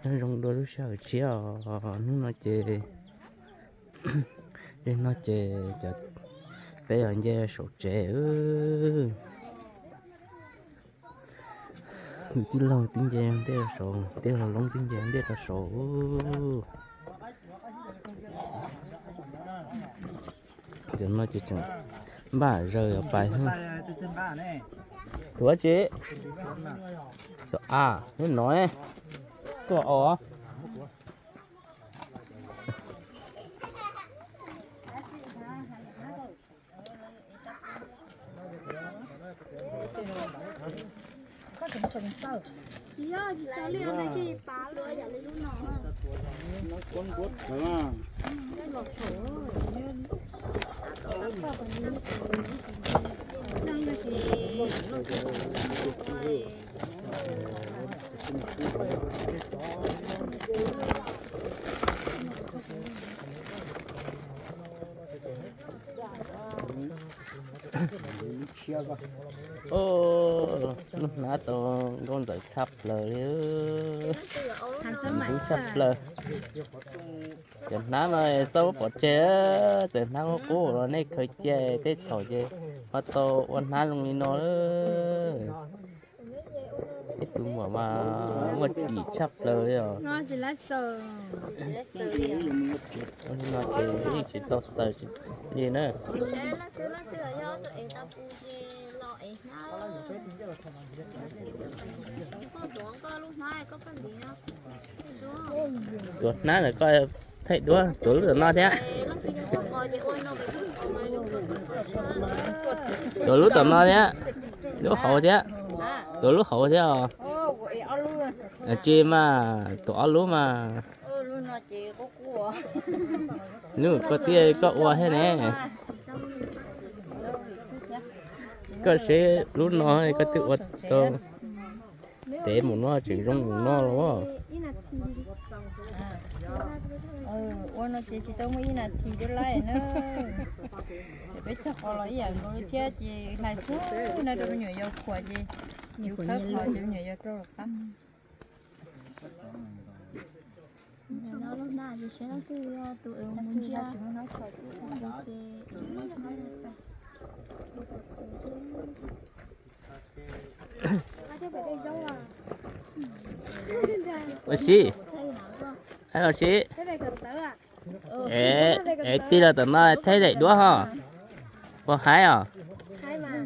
rong đôi lúc sau chiều nó chơi đến nó chơi cho bây giờ chơi sổ trẻ tin lâu tin dèm đây là sổ đây là long tin dèm đây là sổ giờ nó chơi chẳng bà rơi ở bài hơn của chị à nó nói của ó chị ơi, chị sao liền này chị phá lưới để lấy lúc nào nó cuốn cuốn đúng không? Đây lột thử nên các bạn nhìn đang là lúc nãy tôi con tới sắp lời cũng sắp lời chẳng nãy mà sâu bỏ chế chẳng nãy cố rồi này khởi chế tết thổi chế mà tôi quan nãy luôn đi nó cái tụi mà chỉ sắp lời rồi ngon chỉ là sờ nó chỉ to sờ gì nữa Tuột ná là coi thấy đua tuột lúc nó thế tuột lúc tầm nó thế lúc hậu thế tuột lúc hậu thế à chi mà tuột lúc mà nếu có tia có ua thế này có sẽ lúc nó có tự vật to để một nó chỉ trong một nó luôn nó chỉ tao mới là thì để lại nữa để cho họ lấyอย่างrồi chứ chị này chứ này đâu nhiều dầu khỏe gì nhiều khác họ chịu nhiều dầu trâu lắm nó lúc nào thì sẽ cứ tụi em muốn ra nó khỏi Oxy hay là xí tí là tụi nó thấy đấy đúa hả có hái à hái mà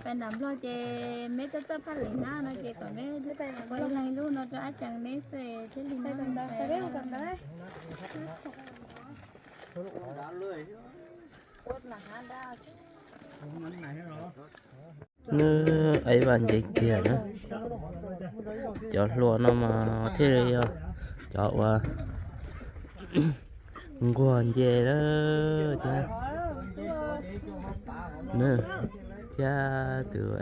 phải nằm lo chè mấy cái tơ phát lĩnh na nó chè còn mấy quay lại luôn nó cho chẳng mấy xe thế lĩnh na phải biết không đấy nữa ấy bạn gì kia nữa cho luôn nó mà thế này cho qua nguồn về đó cha nữa cha từ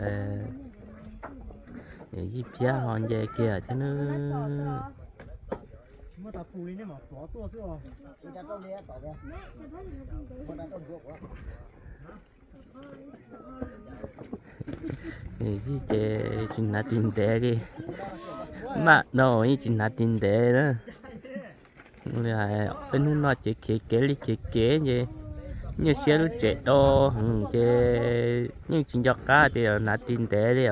gì cha hòn về kia thế nữa gì chế chính là tin tế đi mà nó như chính là tin tế đó là bên nó chỉ kế gì như xe lúc chạy đo chế nhưng chính cho cá thì là tin tế đi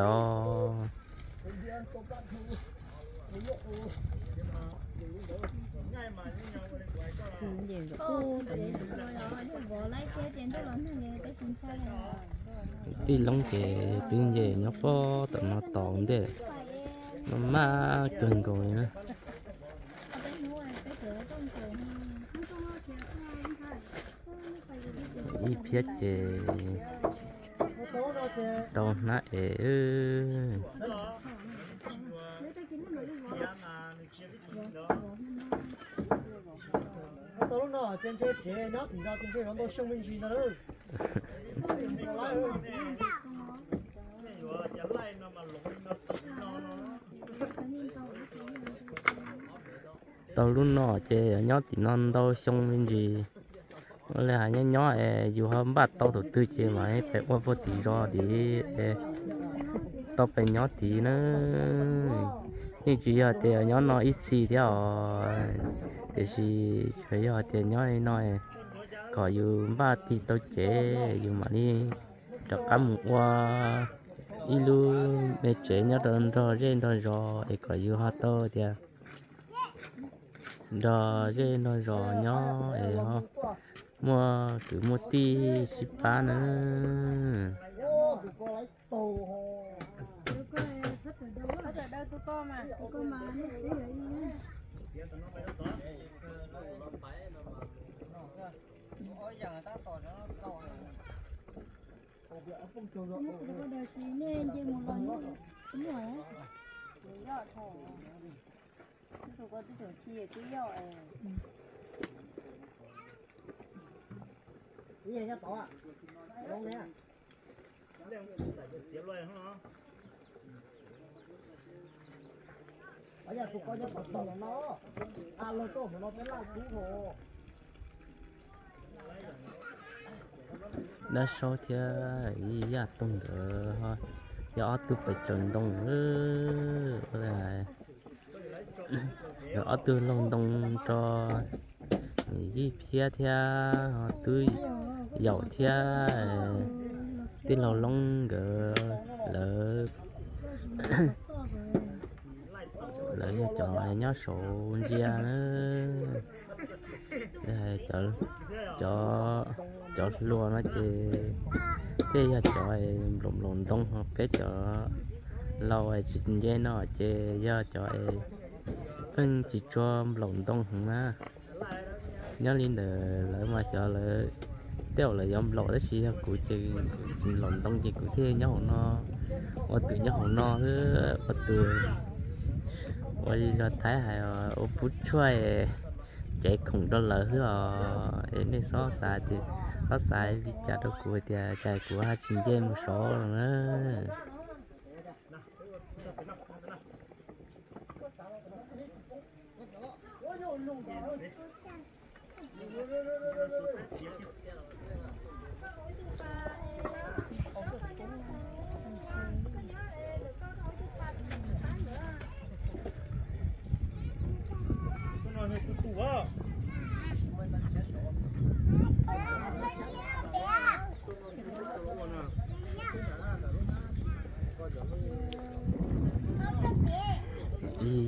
tí lông kề tương về nó có tận nó tòn đấy nó má cần rồi nữa đi phía chè tao nãy tao nó trên chơi xe nó thì ra trên chơi nó đâu xong mình gì nữa tao luôn nọ chơi nhót thì non đâu xong bên gì là hai nhỏ dù hôm bắt tao đầu tư chơi mà phải qua vô tí rồi để tao phải nhót tí nữa nhưng chỉ giờ thì nhỏ nó ít xì theo thì chỉ phải giờ thì nhỏ nói có dù ba thì tôi chế dù mà đi cho cắm qua ilu mẹ chế nhớ đơn rồi trên rồi có dù họ to thì rồi trên rồi nhỏ họ mua cứ mua tí ship bán nữa Gì vậy tỏ à? Đâu nè. Bây giờ tụi con cho tỏ nó. À lô tô của nó phải là cú hồ. đã số thì ý ra tung được thôi giờ tôi phải chuẩn đông là giờ tôi lông đông cho gì phía theo tôi dầu theo tí lâu lông gỡ lỡ lỡ cho nhớ số ra nữa cho luôn nó chỉ thế giờ cho lồng đông hoặc cái cho lâu ai chỉ dễ nó chỉ giờ cho anh chỉ cho lồng đông hả nhớ lên lỡ mà cho lỡ tiêu là dòng lộ đó xí của chị lồng đông chị của thế nhớ nó ở từ nhớ nó ở từ ở là thái hay ở phút chơi chạy cùng đó lỡ hứa nên số xài thì số xài đi chợ đó của thì chạy của hai chín dê một số rồi nữa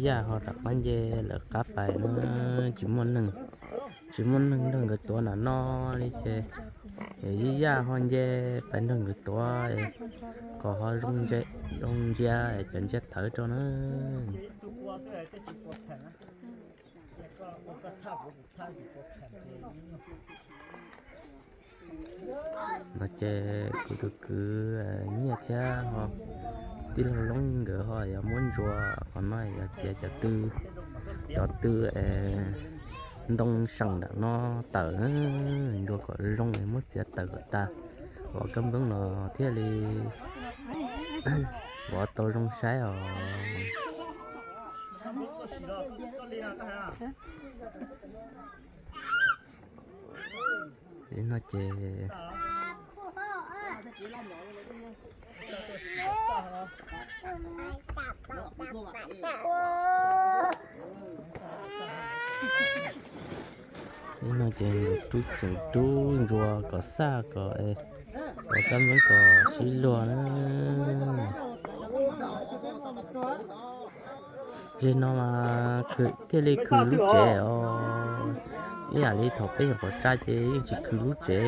giờ họ đặt bánh dê là cá phải nó chỉ muốn nâng đừng cáiตัวnó đi chơi thì giờ họ dê phải nâng cáiตัวcó họ rung ra để chọn chết thử cho nó mà chơi cứ như thế họ tí lâu lông gỡ họ muốn rùa còn nói sẽ cho tư đông sẵn đã nó tờ rùa có rong này muốn sẽ tờ ta họ cấm vấn nó thế thì họ tôi rong sái rồi để nó chơi nó chơi chú rùa có xa có cắm vẫn có xí lùa nữa rồi nó mà cái này cứ lúc trẻ ý là đi thọc cái có trai chứ chỉ cứ lúc trẻ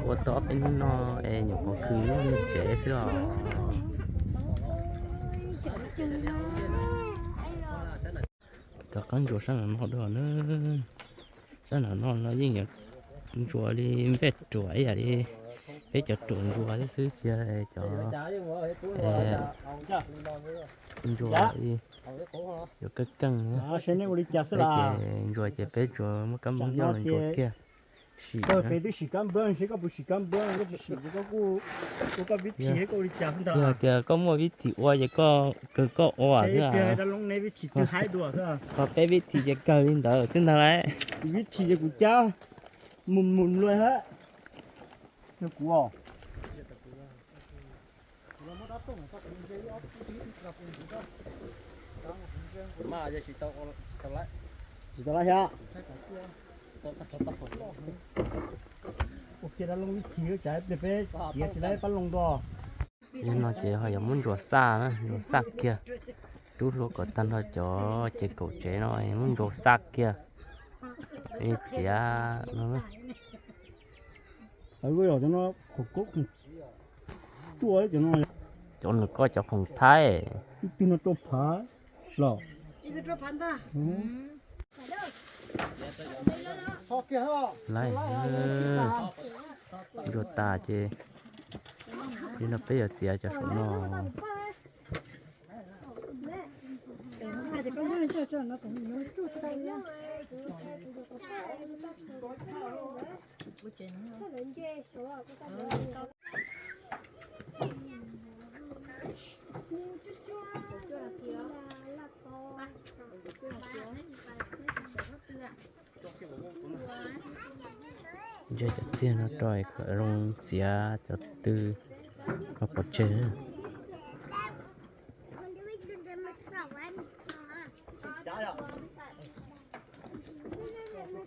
ở đó bên nó nhiều có cứ lúc trẻ xưa các con chuột sang nó đó nữa sang nó gì nhỉ chuột đi vét chuột ấy đi vét chặt chuột thế xứ chơi cho chuột đi rồi cái căng nữa rồi chơi vét chuột mới cắm bóng cho chuột kia tôi phải đi xịt cam bông, xịt cam bông, cái xịt có vít chỉ cái đi chặt đó. Kìa có một vít thì oa vậy có oa chứ à. Cái đó lúc này vít chỉ từ 2 đùa thôi. Có bé vít thìจะcờ lên đỡ trên đó đấy. Vít chỉ của cháu mùn luôn hết. Nó cũ à. 嘛就是到来，知道啦下。到我给他弄起在这边接起来把弄到。 nhưng nó chỉ họ muốn rửa xa nữa rửa xa kia chú lúc có tan thôi cho chế cổ chế nó muốn rửa xa kia đi xía nó ở cái đó nó khổ cốc tuổi cho nó chỗ nó có cho phòng thái tí nó to phá lọ lại rửa ta chế thì nó bây giờ xía cho nó giờ chặt xía nó trôi khởi rong xía cho tư nó có chế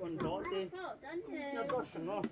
còn đó đi nó có sừng không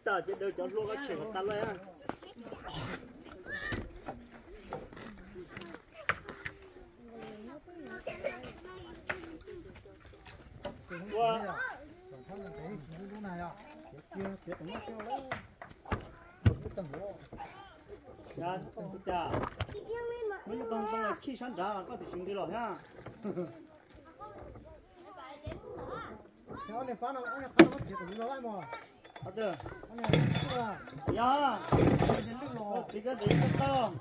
ta chỉ đưa cho luôn cái chuyện của taเลยá哇呀，不假，你们刚来去山楂，搞得兄弟了呀。你翻了，我看到铁桶了嘛？好的。呀，这个得不到。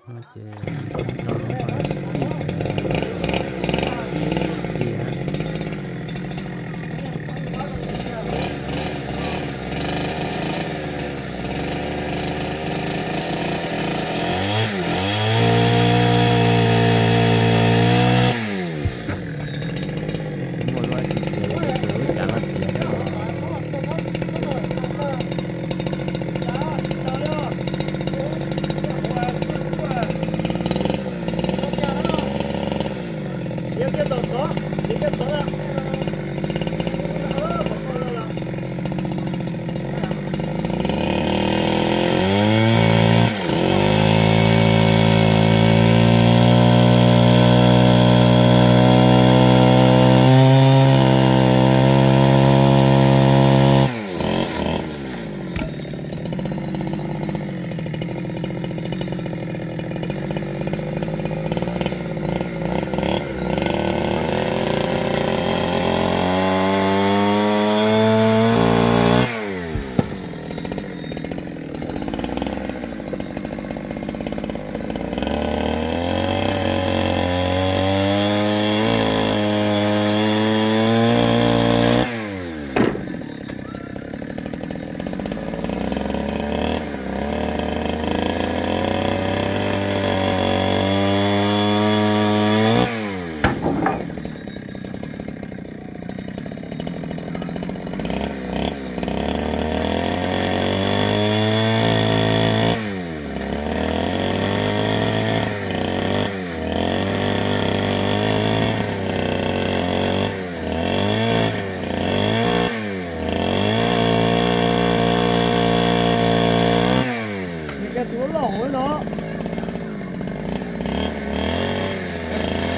ตัวหลงเนาะ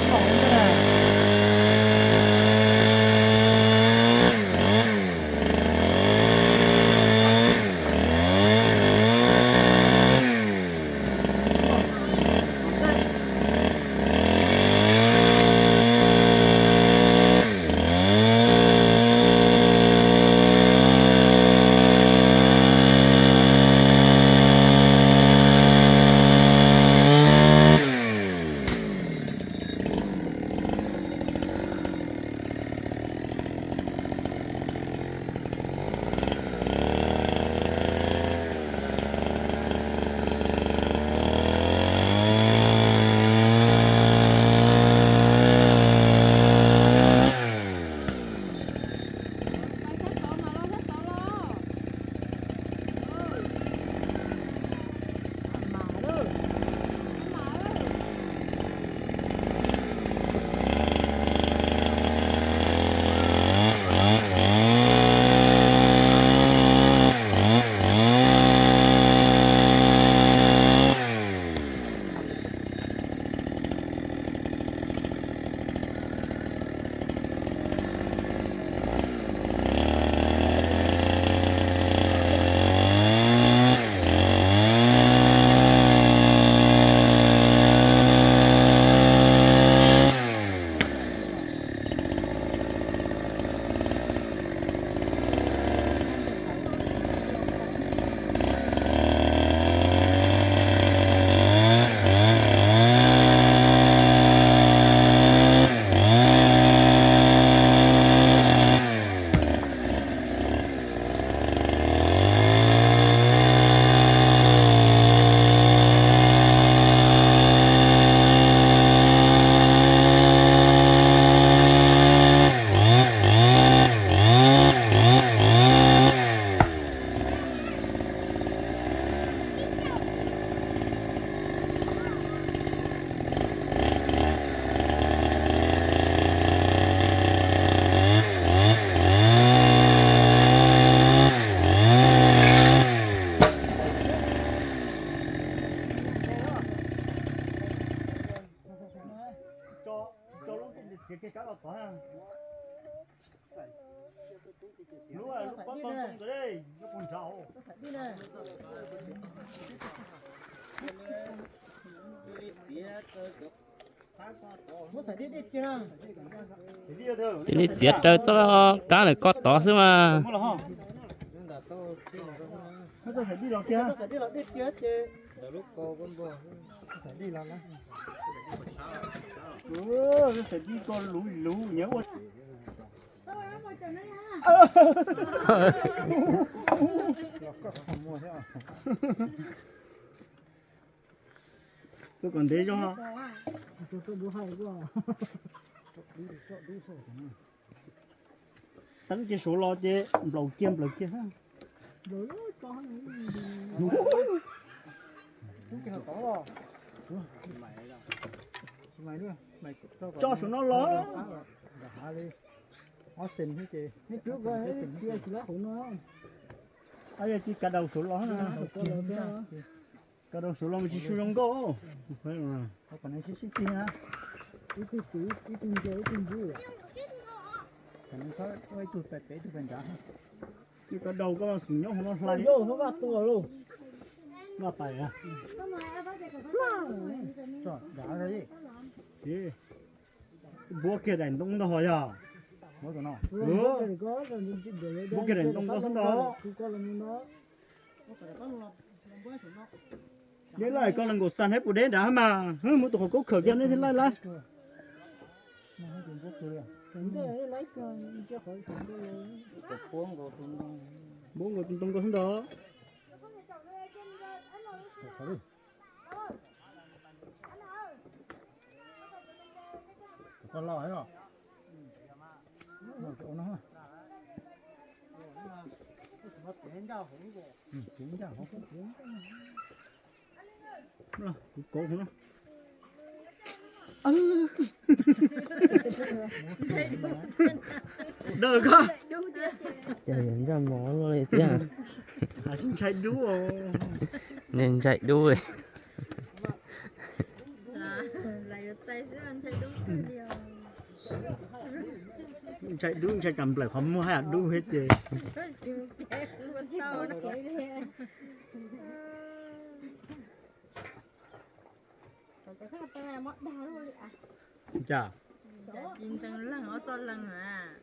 หลงก็ได้cái cá lọt quá lúc à lúc bắt con rồi đây lúc còn cháu thì đi giết cho cá này có to xíu mà nó phải đi đâu kia nó sẽ đi con lú nhớ quá tôi còn thế cho tấn cái số lo chứ lầu kia ha cho số nó lớn ai chỉ cả đầu số lớn nè cả đầu số lớn chỉ số lớn go phải mà còn này xí xí ha ít còn nó quay tụt tẹt tụt bên trái chỉ cả đầu có sừng nhóc nó lại nó bắt to luôn nó phải à rồi đã rồi gì bố kia đánh đông đó hỏi à bố tụi nó bố kia đánh đông có sẵn đó nếu lại con lần cổ sàn hết bố đến đã mà muốn tụi họ cố khởi game đấy thế lại bố ngồi tụi có sẵn đó con lòi rồi chỗ nó cố của nó đời con trời ơi ra mỏ rồi chứ à xin chạy đú เน้นใจด้วย lại tay sẽ ăn chạy đúng điều chạy đúng chạy cầm lại không mua hạt đúng hết gì sau đó chà nhìn thằng lăng ở to lăng à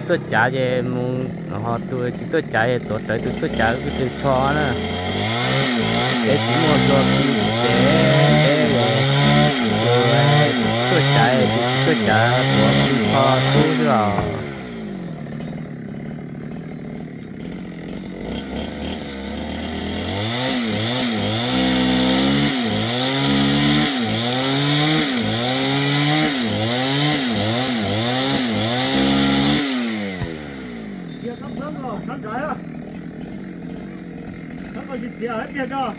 tôi trả về muốn họ tôi chỉ tôi trả về tôi tới tôi trả cái từ cho nữa để chỉ mua cho để tôi trả tôi trả của từ cho tôi rồi别来别着。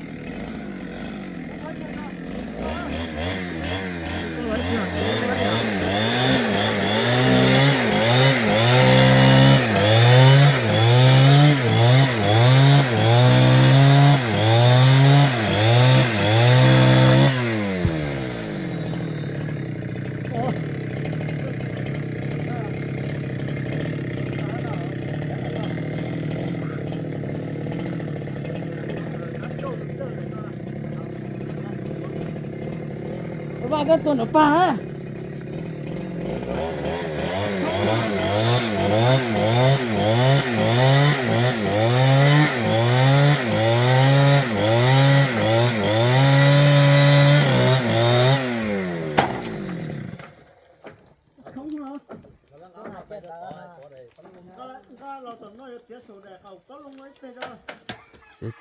ba cái tuần ở ba á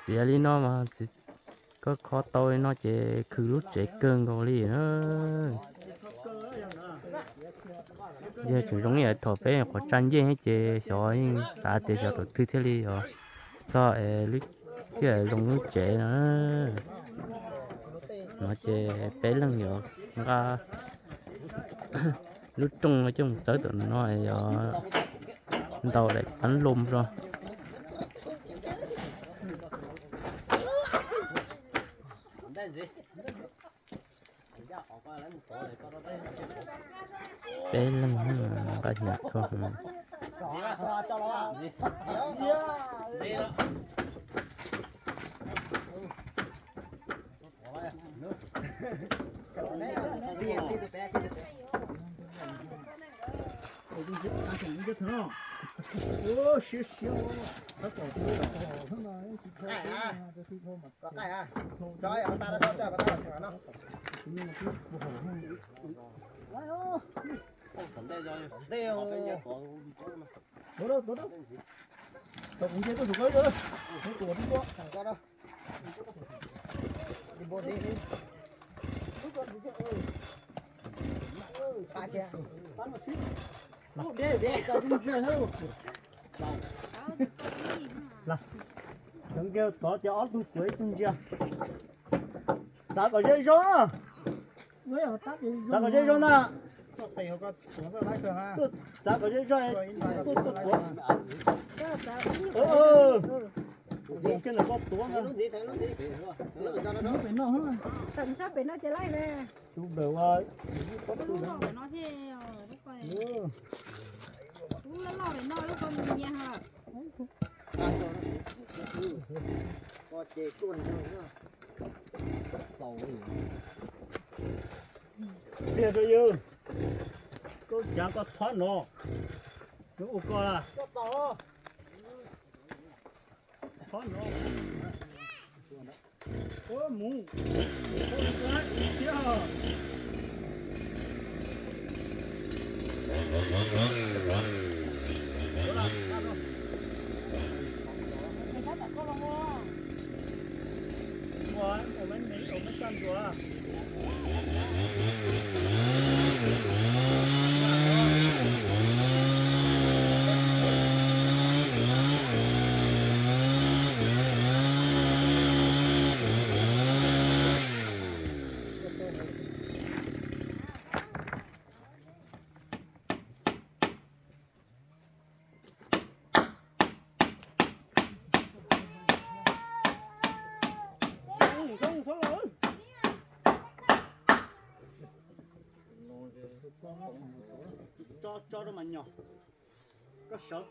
sẽ đi nó mà có khó tôi nó chỉ cứ lúc chạy cơn rồi đi nữa giờ chúng giống như thọ bé có tranh gì hết chỉ cho xã để cho tụi thứ thế đi rồi sao lúc chứ giống lúc chạy nữa nó chỉ bé lần nhiều nó lúc trung ở trong tới tụi nó rồi đầu lại bắn lùm rồi bé lắm cái nhạc không ô xíu xíu nó còn cái mà cái thứ thô mà có cái à trời ơi ta đã cho bà ta làm nó nhưng mà cái bộ hồ đấy ô đều đó đó tôi cũng chưa có thuộc nữa cái của đi qua thằng có đâu đi bộ đi ba kia bán một xíu để cho đi chơi hơn là đừng kêu tỏ cho ớt quế chung chưa ta có dây gió ta có dây gió nè tiền có có lái cơ ha ta có dây gió cái này có tuổi nè Tận sao phải nó chơi lại nè. chú đều ơi Lúc nào phải nó thế lúc này. Lúc nó lo phải nó lúc con gì hả? có chế tuần bây giờ yêu có chẳng có thoát nó nó ô co là thoát nó ô mù ô cái chưa我们散着了。cho nó mạnh nhỏ có sợ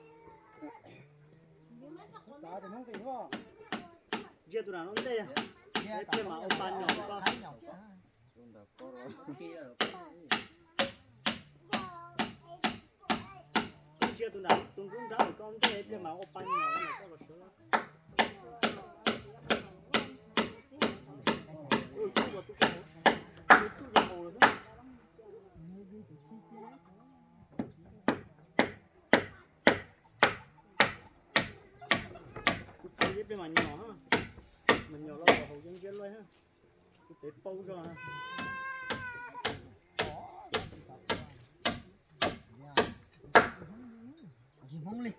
giờ tụi nào nó đây à cái mà ông ban nhỏ có giờ tụi nào tụi cũng ra con cái mà ông ban nhỏ này có sợ ôi chú vào chú vào rồi đó cái mà nhỏ ha mình nhỏ lo hậu dân dân luôn ha để bâu ra ha gì không liền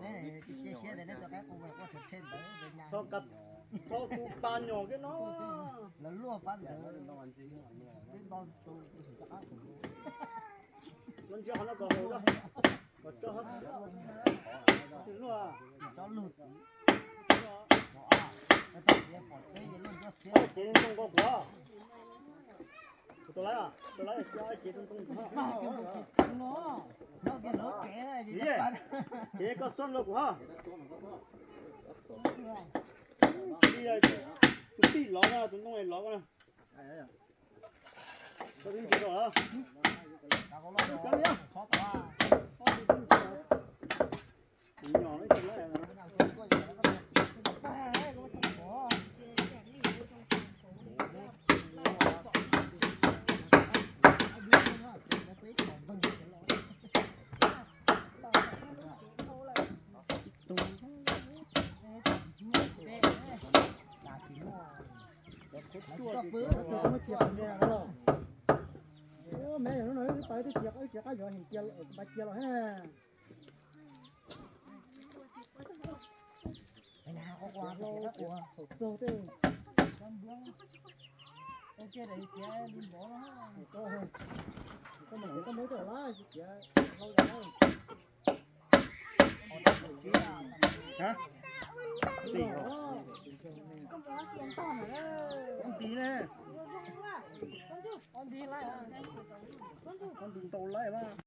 này chia sẻ để cho các công việc có thực hiện đấy cho cặp cho cụ ba nhỏ cái nó là lúa bán được cái bao tôi lần trước nó có hồ đó có cho hết cho lụt chị không có quá tôi lấy cho chị không nó cái lỗ kẻ gì chị có xuân luôn quá đi đây đi ló ra tụi nó này ló ra tôi đi chị rồi nhỏ đấy chị lấy mẹ nó nói tới cái chiếc cái giỏ hình kia ba chia rồi ha cái nào có quà lô của rồi thế ok đấy kia đi bỏ nó có mấy cái lá chị lâu rồi hả tiền con tí nè con tí lại con tí tôi lại ba